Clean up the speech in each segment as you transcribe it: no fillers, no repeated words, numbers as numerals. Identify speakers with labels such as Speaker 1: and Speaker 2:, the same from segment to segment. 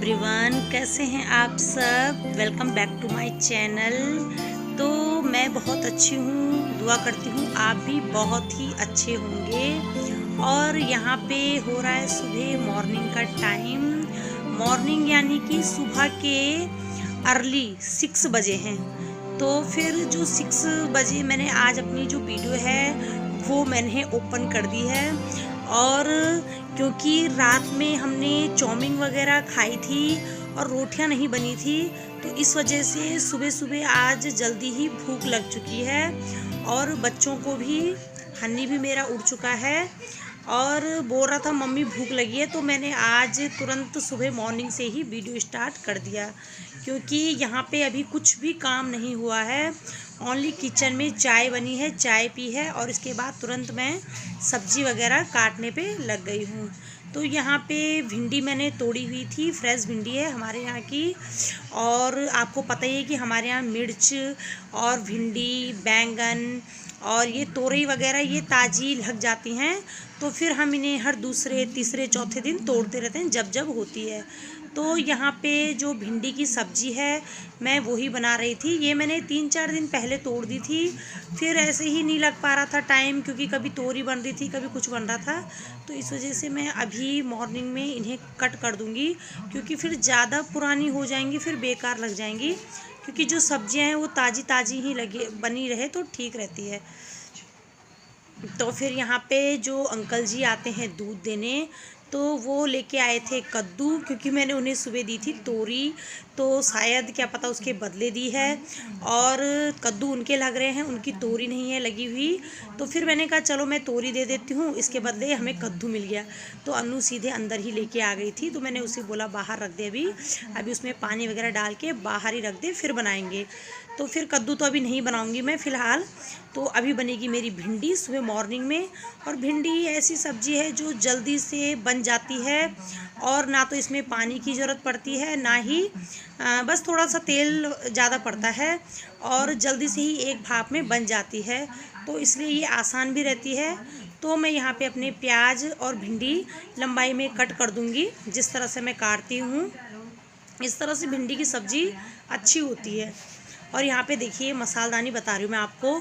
Speaker 1: Everyone, कैसे हैं आप सब। Welcome back to my channel. तो मैं बहुत अच्छी हूँ, दुआ करती हूँ आप भी बहुत ही अच्छे होंगे। और यहाँ पे हो रहा है सुबह मॉर्निंग का टाइम। मॉर्निंग यानी कि सुबह के अर्ली 6 बजे हैं। तो फिर जो 6 बजे मैंने आज अपनी जो वीडियो है वो मैंने ओपन कर दी है। और क्योंकि रात में हमने चाउमीन वगैरह खाई थी और रोटियां नहीं बनी थी, तो इस वजह से सुबह सुबह आज जल्दी ही भूख लग चुकी है। और बच्चों को भी, हनी भी मेरा उड़ चुका है और बोल रहा था मम्मी भूख लगी है। तो मैंने आज तुरंत सुबह मॉर्निंग से ही वीडियो स्टार्ट कर दिया, क्योंकि यहाँ पे अभी कुछ भी काम नहीं हुआ है। ओनली किचन में चाय बनी है, चाय पी है और इसके बाद तुरंत मैं सब्जी वगैरह काटने पे लग गई हूँ। तो यहाँ पे भिंडी मैंने तोड़ी हुई थी, फ्रेश भिंडी है हमारे यहाँ की। और आपको पता ही है कि हमारे यहाँ मिर्च और भिंडी, बैंगन और ये तोरई वगैरह ये ताज़ी लग जाती हैं। तो फिर हम इन्हें हर दूसरे तीसरे चौथे दिन तोड़ते रहते हैं जब जब होती है। तो यहाँ पे जो भिंडी की सब्ज़ी है मैं वही बना रही थी। ये मैंने 3-4 दिन पहले तोड़ दी थी, फिर ऐसे ही नहीं लग पा रहा था टाइम, क्योंकि कभी तोरी बन रही थी कभी कुछ बन रहा था। तो इस वजह से मैं अभी मॉर्निंग में इन्हें कट कर दूँगी, क्योंकि फिर ज़्यादा पुरानी हो जाएंगी, फिर बेकार लग जाएंगी। क्योंकि जो सब्जियां हैं वो ताज़ी ताज़ी ही लगे बनी रहे तो ठीक रहती है। तो फिर यहाँ पे जो अंकल जी आते हैं दूध देने, तो वो लेके आए थे कद्दू, क्योंकि मैंने उन्हें सुबह दी थी तोरी, तो शायद क्या पता उसके बदले दी है। और कद्दू उनके लग रहे हैं, उनकी तोरी नहीं है लगी हुई। तो फिर मैंने कहा चलो मैं तोरी दे देती हूँ, इसके बदले हमें कद्दू मिल गया। तो अन्नू सीधे अंदर ही लेके आ गई थी, तो मैंने उसे बोला बाहर रख दे, अभी उसमें पानी वगैरह डाल के बाहर ही रख दे, फिर बनाएंगे। तो फिर कद्दू तो अभी नहीं बनाऊंगी मैं फ़िलहाल। तो अभी बनेगी मेरी भिंडी सुबह मॉर्निंग में। और भिंडी ऐसी सब्ज़ी है जो जल्दी से बन जाती है, और ना तो इसमें पानी की ज़रूरत पड़ती है, ना ही बस थोड़ा सा तेल ज़्यादा पड़ता है, और जल्दी से ही एक भाप में बन जाती है। तो इसलिए ये आसान भी रहती है। तो मैं यहाँ पे अपने प्याज और भिंडी लंबाई में कट कर दूँगी, जिस तरह से मैं काटती हूँ इस तरह से भिंडी की सब्ज़ी अच्छी होती है। और यहाँ पे देखिए मसालदानी बता रही हूँ मैं आपको।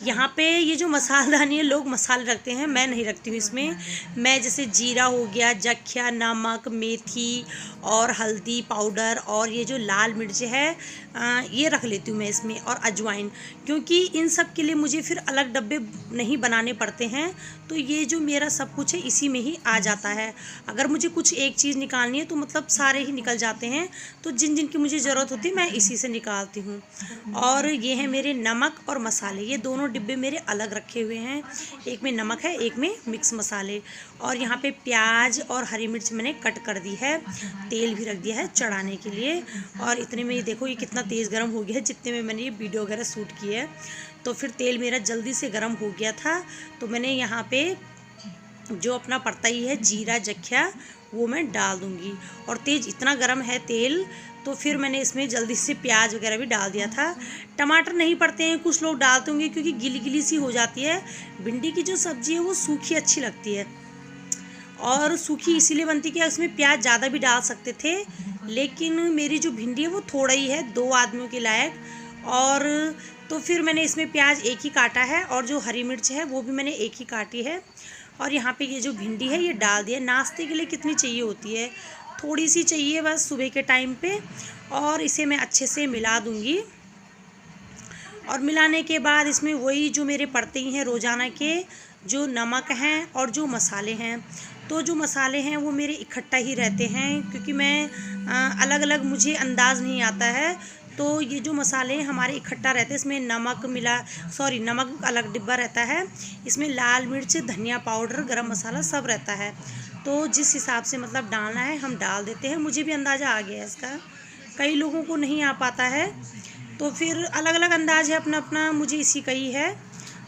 Speaker 1: यहाँ पे ये जो मसालदानी है, लोग मसाले रखते हैं, मैं नहीं रखती हूँ इसमें। मैं जैसे जीरा हो गया, जख्या, नमक, मेथी और हल्दी पाउडर और ये जो लाल मिर्च है ये रख लेती हूँ मैं इसमें, और अजवाइन, क्योंकि इन सब के लिए मुझे फिर अलग डब्बे नहीं बनाने पड़ते हैं। तो ये जो मेरा सब कुछ है इसी में ही आ जाता है। अगर मुझे कुछ एक चीज़ निकालनी है तो मतलब सारे ही निकल जाते हैं। तो जिन जिन की मुझे ज़रूरत होती है मैं इसी से निकालती हूँ। और ये है मेरे नमक और मसाले, ये दोनों डिब्बे मेरे अलग रखे हुए हैं। एक में नमक है, एक में मिक्स मसाले। और यहाँ पे प्याज और हरी मिर्च मैंने कट कर दी है, तेल भी रख दिया है चढ़ाने के लिए। और इतने में देखो ये कितना तेज़ गर्म हो गया है, जितने में मैंने ये वीडियो वगैरह शूट की है। तो फिर तेल मेरा जल्दी से गर्म हो गया था, तो मैंने यहाँ पे जो अपना पड़ता ही है जीरा जख्या वो मैं डाल दूँगी। और तेज़ इतना गर्म है तेल, तो फिर मैंने इसमें जल्दी से प्याज वगैरह भी डाल दिया था। टमाटर नहीं पड़ते हैं, कुछ लोग डालते होंगे क्योंकि गिली गिली सी हो जाती है। भिंडी की जो सब्ज़ी है वो सूखी अच्छी लगती है, और सूखी इसीलिए बनती कि इसमें प्याज ज़्यादा भी डाल सकते थे, लेकिन मेरी जो भिंडी है वो थोड़ा ही है, 2 आदमियों के लायक। और तो फिर मैंने इसमें प्याज एक ही काटा है, और जो हरी मिर्च है वो भी मैंने एक ही काटी है। और यहाँ पे ये जो भिंडी है ये डाल दिया। नाश्ते के लिए कितनी चाहिए होती है, थोड़ी सी चाहिए बस सुबह के टाइम पे। और इसे मैं अच्छे से मिला दूँगी। और मिलाने के बाद इसमें वही जो मेरे पड़ते ही हैं रोज़ाना के, जो नमक हैं और जो मसाले हैं। तो जो मसाले हैं वो मेरे इकट्ठा ही रहते हैं, क्योंकि मैं अलग अलग मुझे अंदाज़ नहीं आता है। तो ये जो मसाले हैं हमारे इकट्ठा रहते हैं। इसमें नमक अलग डिब्बा रहता है, इसमें लाल मिर्च, धनिया पाउडर, गरम मसाला सब रहता है। तो जिस हिसाब से मतलब डालना है हम डाल देते हैं। मुझे भी अंदाज़ा आ गया है इसका, कई लोगों को नहीं आ पाता है। तो फिर अलग अलग अंदाज है अपना अपना, मुझे इसी का ही है।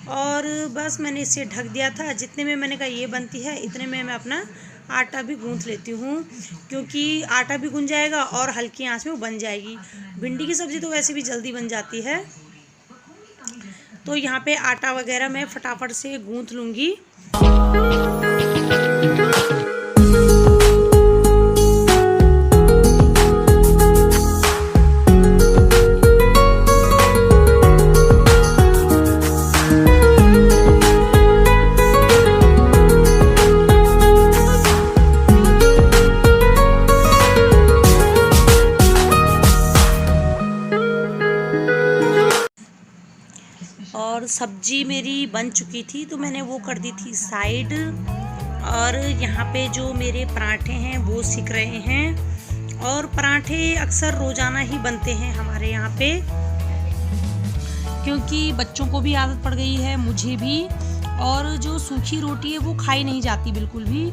Speaker 1: और बस मैंने इसे ढक दिया था। जितने में मैंने कहा ये बनती है, इतने में मैं अपना आटा भी गूँथ लेती हूँ, क्योंकि आटा भी गूँथ जाएगा और हल्की आंच में वो बन जाएगी। भिंडी की सब्ज़ी तो वैसे भी जल्दी बन जाती है। तो यहाँ पे आटा वगैरह मैं फटाफट से गूँथ लूँगी। और सब्जी मेरी बन चुकी थी तो मैंने वो कर दी थी साइड। और यहाँ पे जो मेरे पराठे हैं वो सिक रहे हैं। और पराठे अक्सर रोज़ाना ही बनते हैं हमारे यहाँ पे, क्योंकि बच्चों को भी आदत पड़ गई है, मुझे भी। और जो सूखी रोटी है वो खाई नहीं जाती बिल्कुल भी।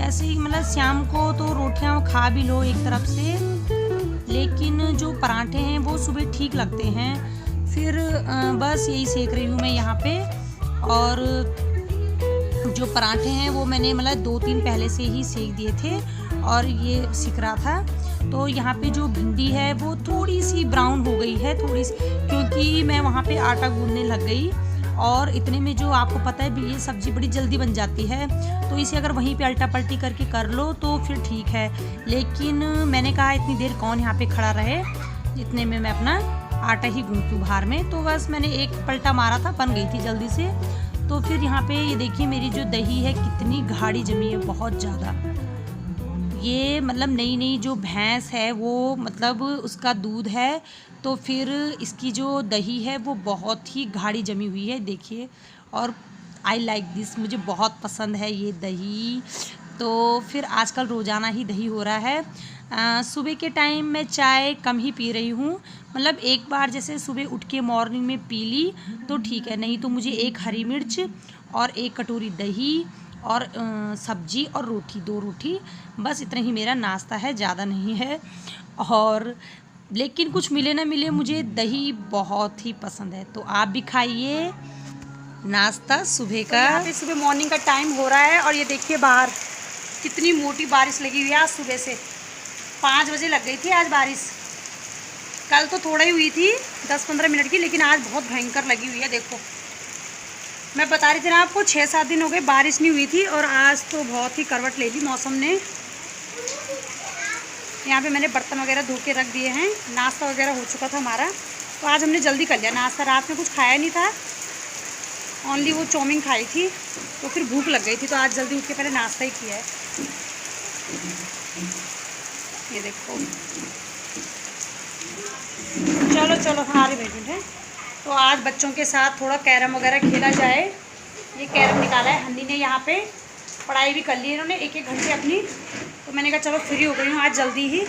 Speaker 1: ऐसे ही मतलब शाम को तो रोटियां खा भी लो एक तरफ से, लेकिन जो पराठे हैं वो सुबह ठीक लगते हैं। फिर बस यही सेक रही हूँ मैं यहाँ पे। और जो पराठे हैं वो मैंने मतलब 2-3 पहले से ही सेक दिए थे और ये सिक रहा था। तो यहाँ पे जो भिंडी है वो थोड़ी सी ब्राउन हो गई है, थोड़ी सी, क्योंकि मैं वहाँ पे आटा गूंदने लग गई। और इतने में जो आपको पता है भी ये सब्ज़ी बड़ी जल्दी बन जाती है, तो इसे अगर वहीं पे अल्टा पल्टी करके कर लो तो फिर ठीक है। लेकिन मैंने कहा इतनी देर कौन यहाँ पे खड़ा रहे, इतने में मैं अपना आटा ही गूंथूं बाहर में। तो बस मैंने एक पलटा मारा था, बन गई थी जल्दी से। तो फिर यहाँ पे ये देखिए मेरी जो दही है कितनी गाढ़ी जमी है, बहुत ज़्यादा। ये मतलब नई जो भैंस है वो मतलब उसका दूध है, तो फिर इसकी जो दही है वो बहुत ही गाढ़ी जमी हुई है, देखिए। और आई लाइक दिस, मुझे बहुत पसंद है ये दही। तो फिर आजकल रोज़ाना ही दही हो रहा है। सुबह के टाइम मैं चाय कम ही पी रही हूँ, मतलब एक बार जैसे सुबह उठ के मॉर्निंग में पी ली तो ठीक है, नहीं तो मुझे एक हरी मिर्च और एक कटोरी दही और सब्जी और रोटी, 2 रोटी, बस इतना ही मेरा नाश्ता है, ज़्यादा नहीं है। और लेकिन कुछ मिले ना मिले मुझे दही बहुत ही पसंद है। तो आप भी खाइए नाश्ता सुबह का।
Speaker 2: यहाँ पे सुबह मॉर्निंग का टाइम हो रहा है और ये देखिए बाहर कितनी मोटी बारिश लगी हुई है। आज सुबह से 5 बजे लग गई थी आज बारिश। कल तो थोड़ा ही हुई थी 10-15 मिनट की, लेकिन आज बहुत भयंकर लगी हुई है। देखो मैं बता रही थी ना आपको, 6-7 दिन हो गए बारिश नहीं हुई थी और आज तो बहुत ही करवट ले ली मौसम ने। यहाँ पे मैंने बर्तन वगैरह धो के रख दिए हैं, नाश्ता वगैरह हो चुका था हमारा, तो आज हमने जल्दी कर लिया नाश्ता। रात में कुछ खाया नहीं था, ओनली वो चाउमीन खाई थी, तो फिर भूख लग गई थी, तो आज जल्दी उठ के पहले नाश्ता ही किया है। ये देखो, चलो हाँ रही मिनट है। तो आज बच्चों के साथ थोड़ा कैरम वगैरह खेला जाए। ये कैरम निकाला है हन्नी ने, यहाँ पे पढ़ाई भी कर ली है इन्होंने 1-1 घंटे अपनी। तो मैंने कहा चलो फ्री हो गई हूँ आज जल्दी ही,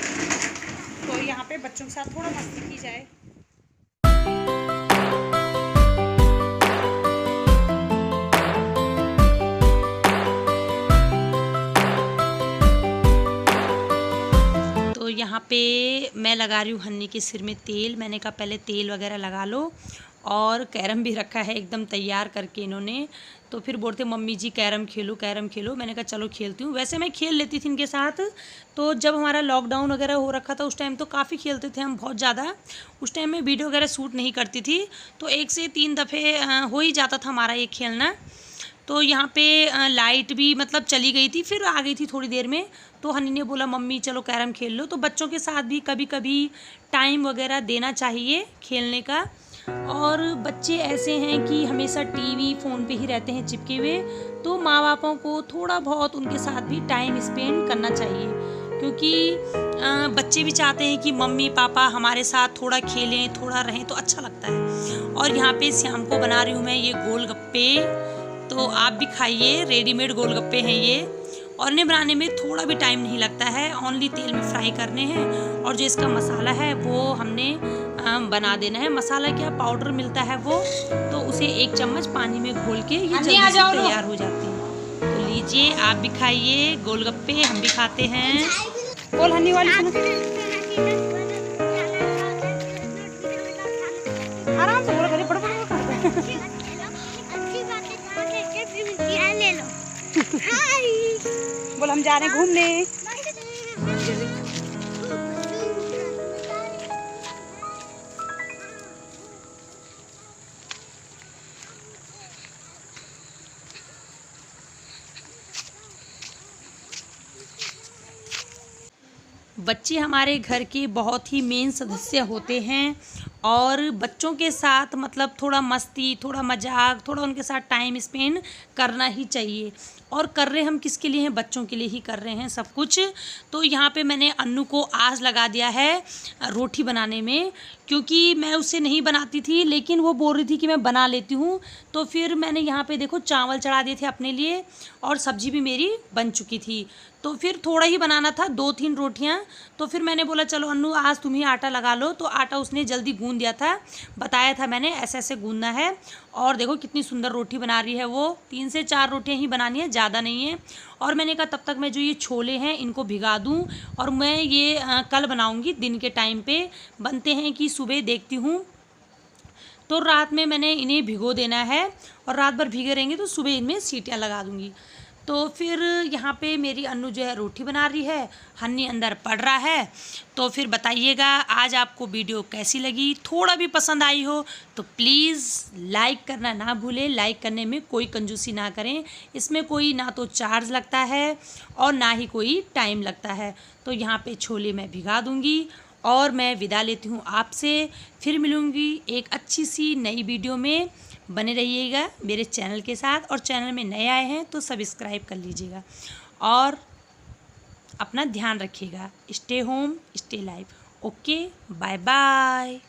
Speaker 2: तो यहाँ पे बच्चों के साथ थोड़ा मस्ती की जाए।
Speaker 1: तो यहाँ पे मैं लगा रही हूँ हन्नी के सिर में तेल। मैंने कहा पहले तेल वगैरह लगा लो। और कैरम भी रखा है एकदम तैयार करके इन्होंने। तो फिर बोलते मम्मी जी कैरम खेलो कैरम खेलो। मैंने कहा चलो खेलती हूँ। वैसे मैं खेल लेती थी इनके साथ, तो जब हमारा लॉकडाउन वगैरह हो रखा था उस टाइम तो काफ़ी खेलते थे हम, बहुत ज़्यादा। उस टाइम में वीडियो वगैरह शूट नहीं करती थी, तो 1 से 3 दफ़े हो ही जाता था हमारा ये खेलना। तो यहाँ पे लाइट भी मतलब चली गई थी, फिर आ गई थी थोड़ी देर में। तो हनी ने बोला मम्मी चलो कैरम खेल लो। तो बच्चों के साथ भी कभी कभी टाइम वगैरह देना चाहिए खेलने का। और बच्चे ऐसे हैं कि हमेशा टीवी फ़ोन पे ही रहते हैं चिपके हुए, तो माँ बापों को थोड़ा बहुत उनके साथ भी टाइम स्पेंड करना चाहिए, क्योंकि बच्चे भी चाहते हैं कि मम्मी पापा हमारे साथ थोड़ा खेलें, थोड़ा रहें, तो अच्छा लगता है। और यहाँ पे शाम को बना रही हूँ मैं ये गोलगप्पे, तो आप भी खाइए। रेडीमेड गोलगप्पे हैं ये, और इन्हें बनाने में थोड़ा भी टाइम नहीं लगता है, ओनली तेल में फ्राई करने हैं। और जो इसका मसाला है वो हमने बना देना है। मसाला क्या, पाउडर मिलता है वो, तो उसे 1 चम्मच पानी में घोल के ये जल्दी से तैयार हो जाते हैं। तो लीजिए आप भी खाइए गोलगप्पे, हम भी खाते हैं।
Speaker 2: बोल हनी वाली आराम से बोलो, बड़े बोल हम जा रहे हैं घूमने।
Speaker 1: बच्चे हमारे घर के बहुत ही मेन सदस्य होते हैं, और बच्चों के साथ मतलब थोड़ा मस्ती, थोड़ा मजाक, थोड़ा उनके साथ टाइम स्पेंड करना ही चाहिए। और कर रहे हम किसके लिए हैं, बच्चों के लिए ही कर रहे हैं सब कुछ। तो यहाँ पे मैंने अन्नू को आज लगा दिया है रोटी बनाने में, क्योंकि मैं उससे नहीं बनाती थी, लेकिन वो बोल रही थी कि मैं बना लेती हूँ। तो फिर मैंने यहाँ पे देखो चावल चढ़ा दिए थे अपने लिए और सब्जी भी मेरी बन चुकी थी। तो फिर थोड़ा ही बनाना था, 2-3 रोटियाँ। तो फिर मैंने बोला चलो अन्नू आज तुम ही आटा लगा लो। तो आटा उसने जल्दी गूँध दिया था, बताया था मैंने ऐसे ऐसे गूँधना है। और देखो कितनी सुंदर रोटी बना रही है वो। 3 से 4 रोटियाँ ही बनानी है, ज़्यादा नहीं है। और मैंने कहा तब तक मैं जो ये छोले हैं इनको भिगा दूँ, और मैं ये कल बनाऊँगी दिन के टाइम पे। बनते हैं कि सुबह देखती हूँ। तो रात में मैंने इन्हें भिगो देना है, और रात भर भीगे रहेंगे तो सुबह इनमें सीटियाँ लगा दूँगी। तो फिर यहाँ पे मेरी अन्नू जो है रोटी बना रही है, हन्नी अंदर पढ़ रहा है। तो फिर बताइएगा आज आपको वीडियो कैसी लगी। थोड़ा भी पसंद आई हो तो प्लीज़ लाइक करना ना भूलें। लाइक करने में कोई कंजूसी ना करें, इसमें कोई ना तो चार्ज लगता है और ना ही कोई टाइम लगता है। तो यहाँ पे छोले मैं भिगा दूँगी और मैं विदा लेती हूँ आपसे। फिर मिलूँगी एक अच्छी सी नई वीडियो में। बने रहिएगा मेरे चैनल के साथ, और चैनल में नए आए हैं तो सब्सक्राइब कर लीजिएगा और अपना ध्यान रखिएगा। Stay home stay life. Okay, bye bye.